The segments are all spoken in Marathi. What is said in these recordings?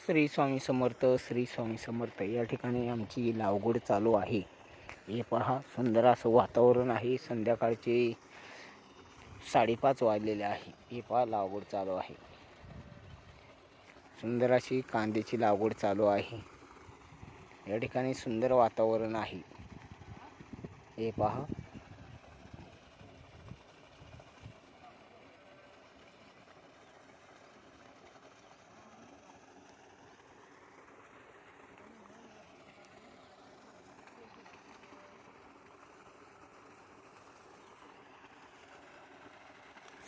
श्री स्वामी समर्थ, श्री स्वामी समर्थ. या ठिकाणी आमची लागवड चालू आहे. हे पहा, सुंदर असं वातावरण आहे. संध्याकाळचे 5:30 वाजलेले आहे. हे पहा, लागवड चालू आहे. सुंदर अशी कांद्याची लागवड चालू आहे. या ठिकाणी सुंदर वातावरण आहे. हे पहा,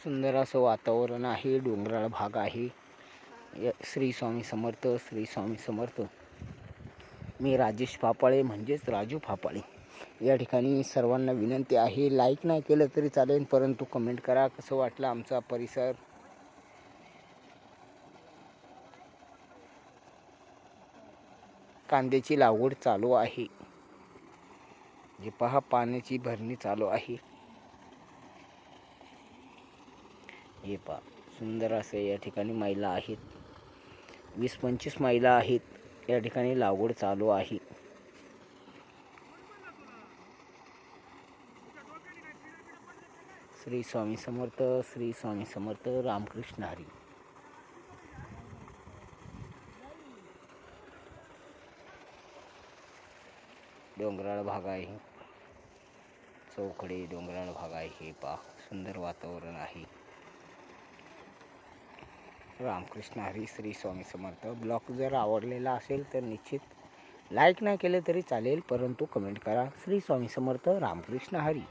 सुंदर असं वातावरण आहे. डोंगराळ भाग आहे. श्री स्वामी समर्थ, श्री स्वामी समर्थ. मी राजेश फापाळे म्हणजेच राजू फापाळे. या ठिकाणी सर्वांना विनंती आहे, लाईक नाही केलं तरी चालेल, परंतु कमेंट करा कसं वाटलं आमचा परिसर. कांद्याची लागवड चालू आहे. हे पहा, पाण्याची भरणी चालू आहे. हे पहा, सुंदर असे या ठिकाणी महिला आहेत. 20-25 महिला आहेत. या ठिकाणी लागवड चालू आहे. श्री स्वामी समर्थ, श्री स्वामी समर्थ. रामकृष्ण हरी. डोंगराळ भाग आहे. चौकडे डोंगराळ भाग आहे. हे पहा, सुंदर वातावरण आहे. रामकृष्ण हरी. श्री स्वामी समर्थ. ब्लॉग जर आवडलेला असेल तर निश्चित लाईक नाही केले तरी चालेल, परंतु कमेंट करा. श्री स्वामी समर्थ. रामकृष्ण हरी.